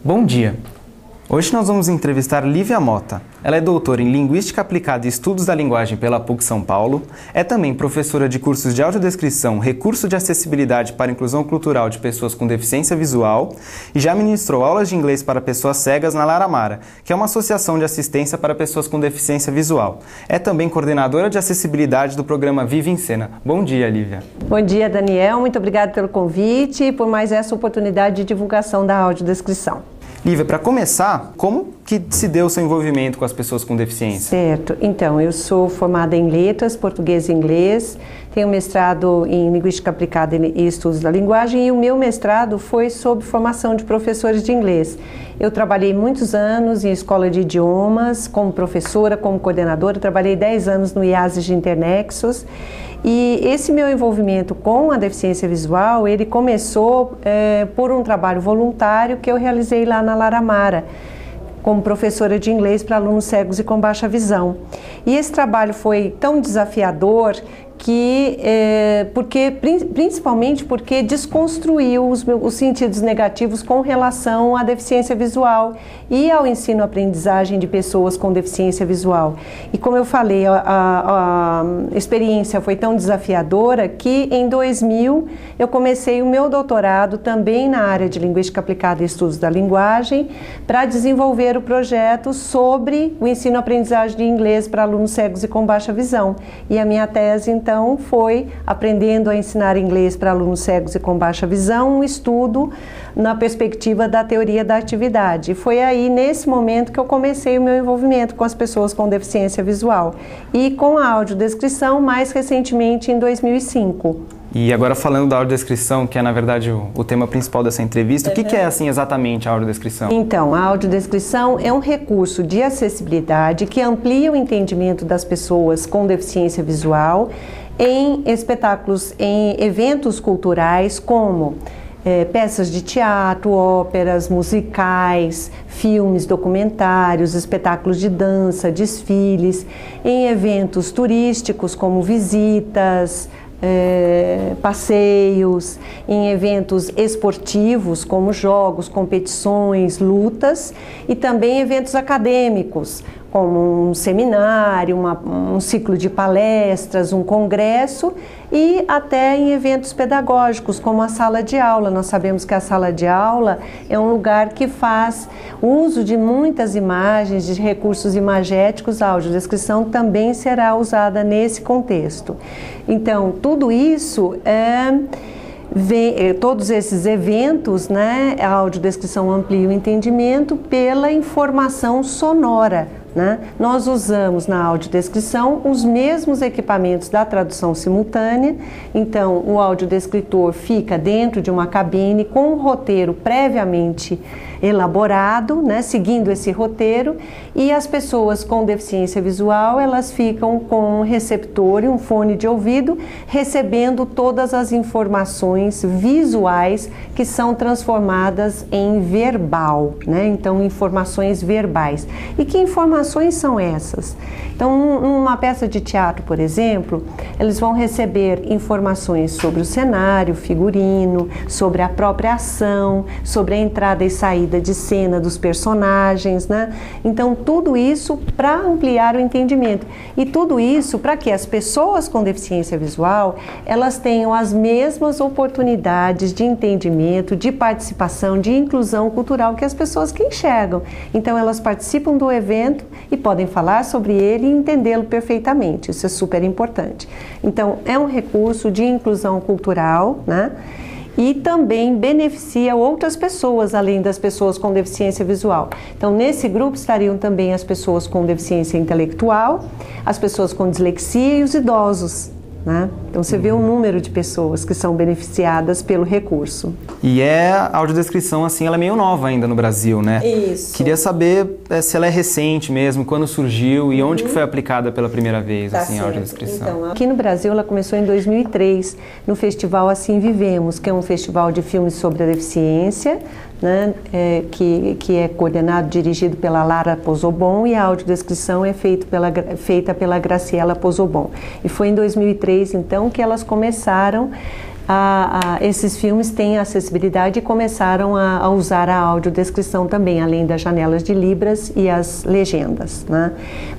Bom dia! Hoje nós vamos entrevistar Lívia Mota. Ela é doutora em Linguística Aplicada e Estudos da Linguagem pela PUC São Paulo, é também professora de cursos de audiodescrição, recurso de acessibilidade para inclusão cultural de pessoas com deficiência visual e já ministrou aulas de inglês para pessoas cegas na Laramara, que é uma associação de assistência para pessoas com deficiência visual. É também coordenadora de acessibilidade do programa Vive em Cena. Bom dia, Lívia. Bom dia, Daniel. Muito obrigada pelo convite e por mais essa oportunidade de divulgação da audiodescrição. Lívia, para começar, como que se deu o seu envolvimento com as pessoas com deficiência? Certo. Então, eu sou formada em letras, português e inglês, tenho mestrado em Linguística Aplicada e Estudos da Linguagem e o meu mestrado foi sobre formação de professores de inglês. Eu trabalhei muitos anos em escola de idiomas, como professora, como coordenadora, trabalhei 10 anos no IASES de Internexus. E esse meu envolvimento com a deficiência visual, ele começou por um trabalho voluntário que eu realizei lá na Laramara, como professora de inglês para alunos cegos e com baixa visão. E esse trabalho foi tão desafiador principalmente porque desconstruiu os sentidos negativos com relação à deficiência visual e ao ensino-aprendizagem de pessoas com deficiência visual. E como eu falei, a experiência foi tão desafiadora que em 2000 eu comecei o meu doutorado também na área de Linguística Aplicada e Estudos da Linguagem para desenvolver o projeto sobre o ensino-aprendizagem de inglês para alunos cegos e com baixa visão. E a minha tese, então, foi Aprendendo a Ensinar Inglês para Alunos Cegos e com Baixa Visão, um estudo na perspectiva da teoria da atividade. E foi aí, nesse momento, que eu comecei o meu envolvimento com as pessoas com deficiência visual e com a audiodescrição, mais recentemente em 2005. E agora falando da audiodescrição, que é na verdade o tema principal dessa entrevista, o que é assim exatamente a audiodescrição? Então, a audiodescrição é um recurso de acessibilidade que amplia o entendimento das pessoas com deficiência visual em espetáculos, em eventos culturais como peças de teatro, óperas, musicais, filmes, documentários, espetáculos de dança, desfiles, em eventos turísticos como visitas, passeios, em eventos esportivos como jogos, competições, lutas e também eventos acadêmicos como um seminário, um ciclo de palestras, um congresso e até em eventos pedagógicos como a sala de aula. Nós sabemos que a sala de aula é um lugar que faz uso de muitas imagens, de recursos imagéticos. A audiodescrição também será usada nesse contexto. Então, tudo isso todos esses eventos, né, a audiodescrição amplia o entendimento pela informação sonora. Nós usamos na audiodescrição os mesmos equipamentos da tradução simultânea, então o audiodescritor fica dentro de uma cabine com um roteiro previamente elaborado, seguindo esse roteiro, e as pessoas com deficiência visual, elas ficam com um receptor e um fone de ouvido, recebendo todas as informações visuais que são transformadas em verbal, então informações verbais. E que informações são essas? Então, numa peça de teatro, por exemplo, eles vão receber informações sobre o cenário, figurino, sobre a própria ação, sobre a entrada e saída de cena dos personagens, Então, tudo isso para ampliar o entendimento. E tudo isso para que as pessoas com deficiência visual, elas tenham as mesmas oportunidades de entendimento, de participação, de inclusão cultural que as pessoas que enxergam. Então, elas participam do evento e podem falar sobre ele e entendê-lo perfeitamente. Isso é super importante. Então, é um recurso de inclusão cultural, e também beneficia outras pessoas, além das pessoas com deficiência visual. Então, nesse grupo estariam também as pessoas com deficiência intelectual, as pessoas com dislexia e os idosos. Então você vê o número de pessoas que são beneficiadas pelo recurso. E a audiodescrição, assim, ela é meio nova ainda no Brasil, né? Isso. Queria saber se ela é recente mesmo, quando surgiu e onde que foi aplicada pela primeira vez, a audiodescrição. Então, aqui no Brasil ela começou em 2003, no festival Assim Vivemos, que é um festival de filmes sobre a deficiência, que é coordenado, dirigido pela Lara Pozobon, e a audiodescrição é feita pela Graciela Pozobon. E foi em 2003, então, que elas começaram esses filmes têm acessibilidade e começaram a usar a audiodescrição também, além das janelas de Libras e as legendas, né?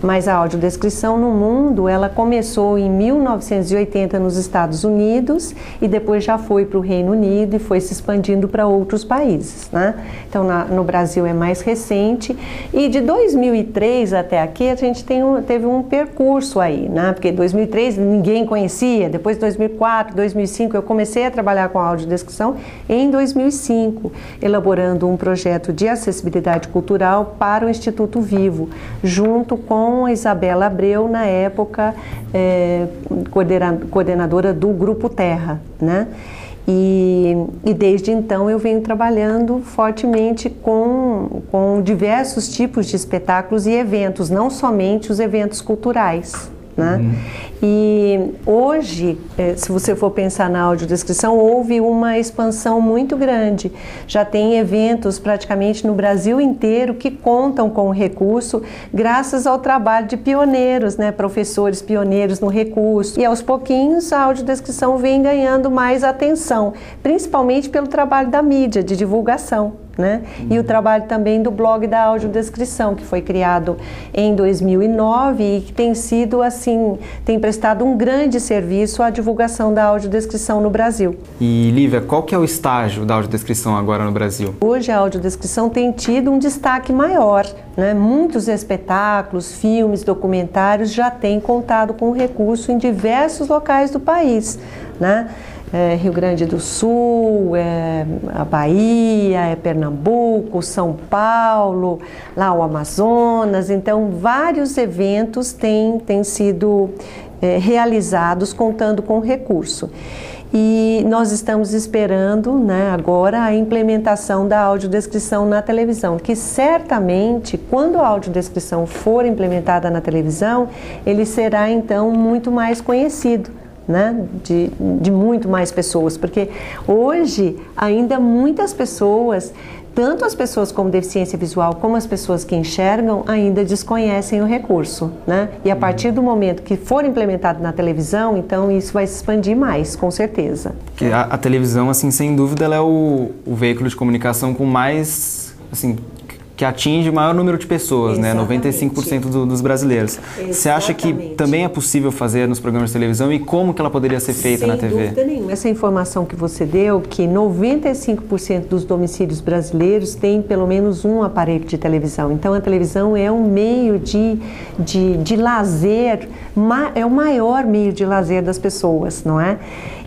Mas a audiodescrição no mundo, ela começou em 1980 nos Estados Unidos e depois já foi para o Reino Unido e foi se expandindo para outros países, né? Então no Brasil é mais recente e de 2003 até aqui a gente teve um percurso aí, né? Porque 2003 ninguém conhecia, depois 2004, 2005 eu comecei a trabalhar com a audiodescrição em 2005, elaborando um projeto de acessibilidade cultural para o Instituto Vivo, junto com a Isabela Abreu, na época coordenadora do Grupo Terra, né? E desde então eu venho trabalhando fortemente com diversos tipos de espetáculos e eventos, não somente os eventos culturais, né? E hoje, se você for pensar na audiodescrição, houve uma expansão muito grande. Já tem eventos praticamente no Brasil inteiro que contam com o recurso, graças ao trabalho de pioneiros, né? Professores pioneiros no recurso. E aos pouquinhos a audiodescrição vem ganhando mais atenção, principalmente pelo trabalho da mídia, de divulgação, né? E o trabalho também do blog da audiodescrição, que foi criado em 2009 e que tem sido assim, tem prestado um grande serviço à divulgação da audiodescrição no Brasil. E Lívia, qual que é o estágio da audiodescrição agora no Brasil? Hoje a audiodescrição tem tido um destaque maior, né? Muitos espetáculos, filmes, documentários já têm contado com o recurso em diversos locais do país, né? Rio Grande do Sul, a Bahia, Pernambuco, São Paulo, lá o Amazonas. Então, vários eventos têm sido realizados contando com recurso. E nós estamos esperando, né, agora a implementação da audiodescrição na televisão, que certamente, quando a audiodescrição for implementada na televisão, ele será então muito mais conhecido, né, de muito mais pessoas, porque hoje ainda muitas pessoas, tanto as pessoas com deficiência visual como as pessoas que enxergam, ainda desconhecem o recurso, né? E a partir do momento que for implementado na televisão, então isso vai se expandir mais, com certeza. Porque a televisão, assim, sem dúvida, ela é o veículo de comunicação com mais, assim, que atinge o maior número de pessoas, exatamente, né? 95% dos brasileiros. Exatamente. Você acha que também é possível fazer nos programas de televisão e como que ela poderia ser feita na TV? Sem dúvida nenhuma. Essa informação que você deu, que 95% dos domicílios brasileiros têm pelo menos um aparelho de televisão. Então a televisão é um meio de lazer, é o maior meio de lazer das pessoas, não é?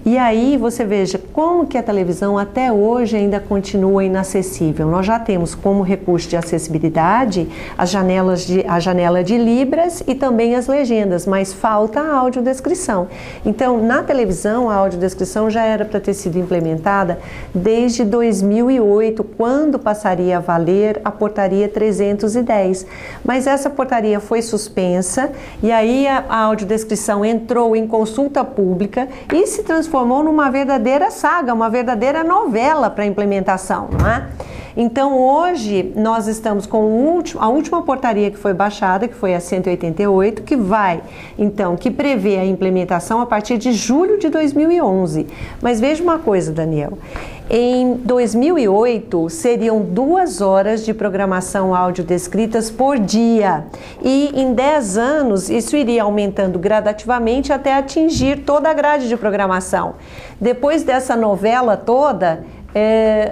E aí você veja como que a televisão até hoje ainda continua inacessível. Nós já temos como recurso de acessibilidade a janela de Libras e também as legendas, mas falta a audiodescrição. Então, na televisão, a audiodescrição já era para ter sido implementada desde 2008, quando passaria a valer a portaria 310. Mas essa portaria foi suspensa e aí a audiodescrição entrou em consulta pública e se transformou numa verdadeira saga, uma verdadeira novela para implementação, não é? Então hoje nós estamos com a última portaria que foi baixada, que foi a 188, que prevê a implementação a partir de julho de 2011. Mas veja uma coisa, Daniel, em 2008 seriam 2 horas de programação audiodescritas por dia e em 10 anos isso iria aumentando gradativamente até atingir toda a grade de programação. Depois dessa novela toda,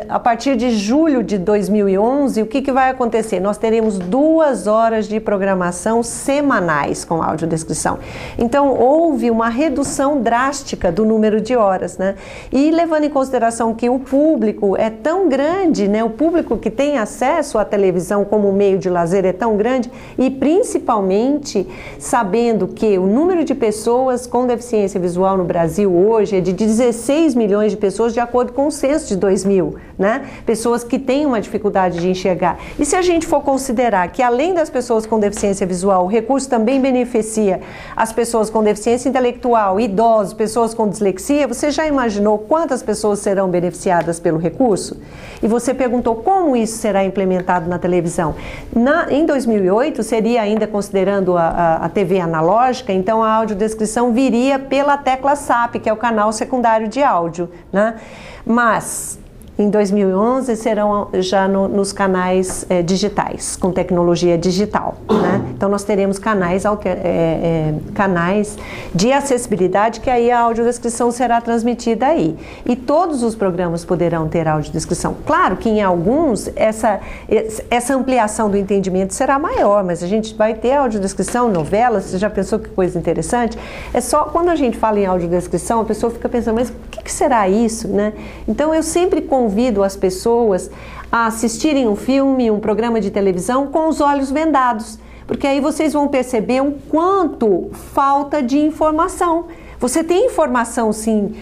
a partir de julho de 2011, o que vai acontecer? Nós teremos 2 horas de programação semanais com audiodescrição. Então, houve uma redução drástica do número de horas, né? E levando em consideração que o público é tão grande, né? O público que tem acesso à televisão como meio de lazer é tão grande e principalmente sabendo que o número de pessoas com deficiência visual no Brasil hoje é de 16 milhões de pessoas, de acordo com o censo de 2010. 2000, né? Pessoas que têm uma dificuldade de enxergar. E se a gente for considerar que além das pessoas com deficiência visual, o recurso também beneficia as pessoas com deficiência intelectual, idosos, pessoas com dislexia, você já imaginou quantas pessoas serão beneficiadas pelo recurso? E você perguntou como isso será implementado na televisão. Em 2008, seria ainda considerando a TV analógica, então a audiodescrição viria pela tecla SAP, que é o canal secundário de áudio, né? Mas em 2011 serão já nos canais digitais, com tecnologia digital, né? Então nós teremos canais de acessibilidade, que aí a audiodescrição será transmitida aí. E todos os programas poderão ter audiodescrição. Claro que em alguns essa ampliação do entendimento será maior, mas a gente vai ter audiodescrição, novelas, você já pensou que coisa interessante? É só quando a gente fala em audiodescrição, a pessoa fica pensando, mas o que será isso, né? Então eu sempre convido as pessoas a assistirem um filme, um programa de televisão com os olhos vendados, porque aí vocês vão perceber o quanto falta de informação. Você tem informação, sim,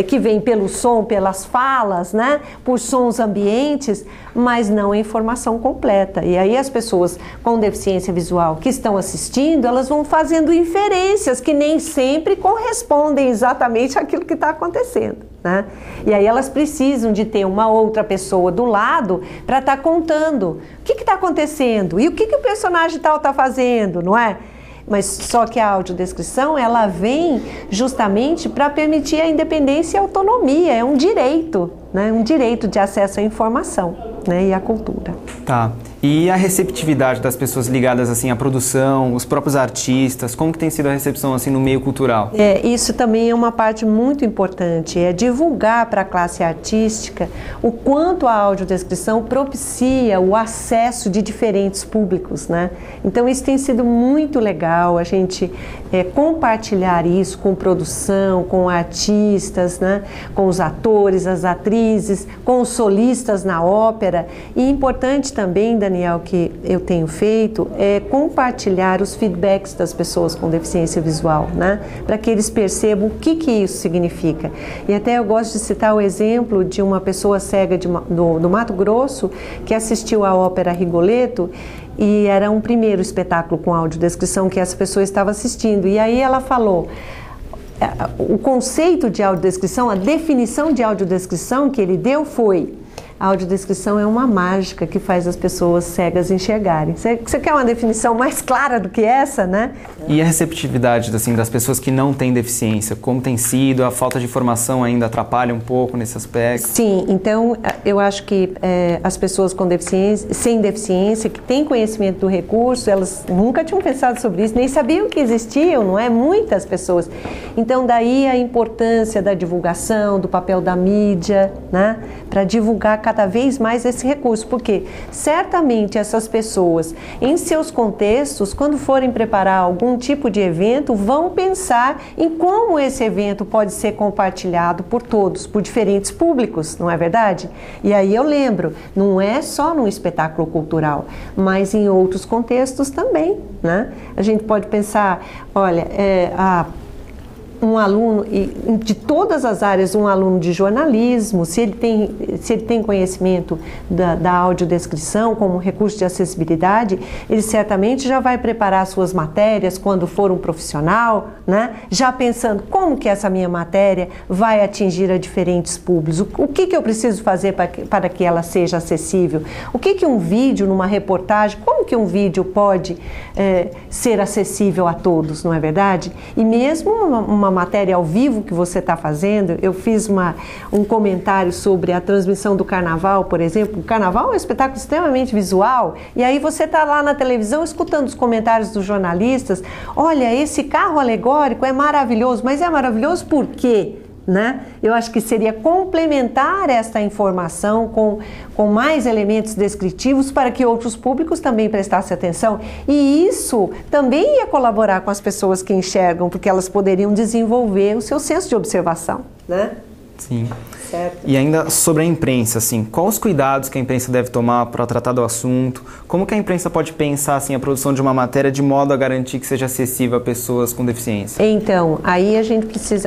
que vem pelo som, pelas falas, né? Por sons ambientes, mas não a informação completa. E aí as pessoas com deficiência visual que estão assistindo, elas vão fazendo inferências que nem sempre correspondem exatamente àquilo que está acontecendo, né? E aí elas precisam de ter uma outra pessoa do lado para estar contando o que está acontecendo e o que o personagem tal está fazendo, não é? Mas só que a audiodescrição, ela vem justamente para permitir a independência e a autonomia, é um direito, né? Um direito de acesso à informação, né? E à cultura. Tá. E a receptividade das pessoas ligadas assim à produção, os próprios artistas, como que tem sido a recepção assim no meio cultural? Isso também é uma parte muito importante, é divulgar para a classe artística o quanto a audiodescrição propicia o acesso de diferentes públicos, né? Então isso tem sido muito legal, a gente compartilhar isso com produção, com artistas, né? Com os atores, as atrizes, com os solistas na ópera. E importante também, Daniel, que eu tenho feito é compartilhar os feedbacks das pessoas com deficiência visual, né? Para que eles percebam o que isso significa. E até eu gosto de citar o exemplo de uma pessoa cega do Mato Grosso que assistiu à ópera Rigoletto e era um primeiro espetáculo com audiodescrição que essa pessoa estava assistindo. E aí ela falou, o conceito de audiodescrição, a definição de audiodescrição que ele deu foi: a audiodescrição é uma mágica que faz as pessoas cegas enxergarem. Você quer uma definição mais clara do que essa, né? E a receptividade assim, das pessoas que não têm deficiência, como tem sido? A falta de informação ainda atrapalha um pouco nesse aspecto? Sim, então eu acho que as pessoas com deficiência, sem deficiência, que têm conhecimento do recurso, elas nunca tinham pensado sobre isso, nem sabiam que existiam, não é? Muitas pessoas. Então daí a importância da divulgação, do papel da mídia, né? Para divulgar cada vez mais esse recurso, porque certamente essas pessoas, em seus contextos, quando forem preparar algum tipo de evento, vão pensar em como esse evento pode ser compartilhado por todos, por diferentes públicos, não é verdade? E aí eu lembro, não é só num espetáculo cultural, mas em outros contextos também, né? A gente pode pensar, olha, um aluno de todas as áreas, um aluno de jornalismo, se ele tem conhecimento da audiodescrição como recurso de acessibilidade, ele certamente já vai preparar suas matérias quando for um profissional, né? Já pensando como que essa minha matéria vai atingir a diferentes públicos, o que eu preciso fazer para que ela seja acessível, o que um vídeo numa reportagem, como que um vídeo pode ser acessível a todos, não é verdade? E mesmo uma matéria ao vivo que você está fazendo, eu fiz um comentário sobre a transmissão do carnaval, por exemplo. O carnaval é um espetáculo extremamente visual, e aí você está lá na televisão escutando os comentários dos jornalistas. Olha, esse carro alegórico é maravilhoso, mas é maravilhoso por quê? Né? Eu acho que seria complementar esta informação com mais elementos descritivos para que outros públicos também prestassem atenção, e isso também ia colaborar com as pessoas que enxergam, porque elas poderiam desenvolver o seu senso de observação, né? Sim. Certo. E ainda sobre a imprensa, assim, quais os cuidados que a imprensa deve tomar para tratar do assunto? Como que a imprensa pode pensar assim, a produção de uma matéria de modo a garantir que seja acessível a pessoas com deficiência? Então, aí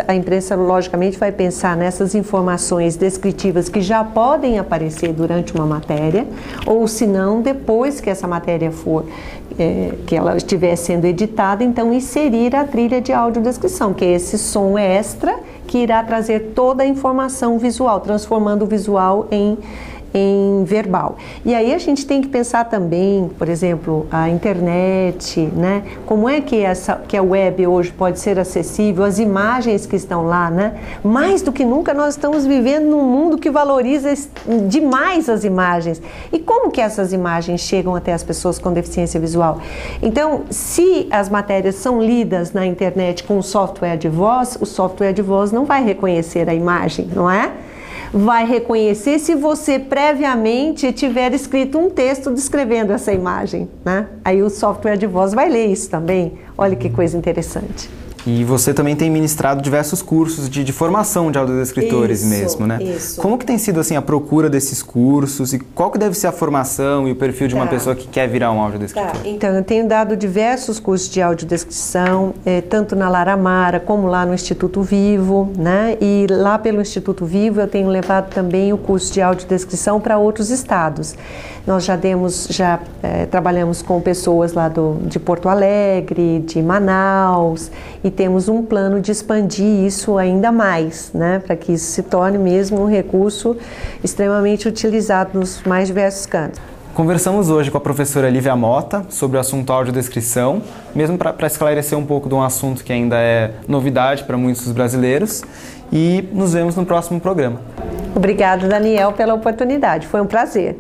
a imprensa logicamente vai pensar nessas informações descritivas que já podem aparecer durante uma matéria, ou se não, depois que essa matéria for, que ela estiver sendo editada, então inserir a trilha de audiodescrição, que é esse som extra que irá trazer toda a informação visual, transformando o visual em verbal. E aí a gente tem que pensar também, por exemplo, a internet, né? Como é que a web hoje pode ser acessível, as imagens que estão lá, né? Mais do que nunca nós estamos vivendo num mundo que valoriza demais as imagens. E como que essas imagens chegam até as pessoas com deficiência visual? Então, se as matérias são lidas na internet com software de voz, o software de voz não vai reconhecer a imagem, não é? Vai reconhecer se você previamente tiver escrito um texto descrevendo essa imagem, né? Aí o software de voz vai ler isso também. Olha que coisa interessante. E você também tem ministrado diversos cursos de formação de audiodescritores mesmo, né? Isso. Como que tem sido assim a procura desses cursos e qual que deve ser a formação e o perfil de uma pessoa que quer virar um audiodescritor? Então, eu tenho dado diversos cursos de audiodescrição, tanto na Laramara como lá no Instituto Vivo, né? E lá pelo Instituto Vivo eu tenho levado também o curso de audiodescrição para outros estados. Nós já trabalhamos com pessoas lá de Porto Alegre, de Manaus, e temos um plano de expandir isso ainda mais, né, para que isso se torne mesmo um recurso extremamente utilizado nos mais diversos cantos. Conversamos hoje com a professora Lívia Mota sobre o assunto audiodescrição, mesmo para esclarecer um pouco de um assunto que ainda é novidade para muitos dos brasileiros, e nos vemos no próximo programa. Obrigada, Daniel, pela oportunidade. Foi um prazer.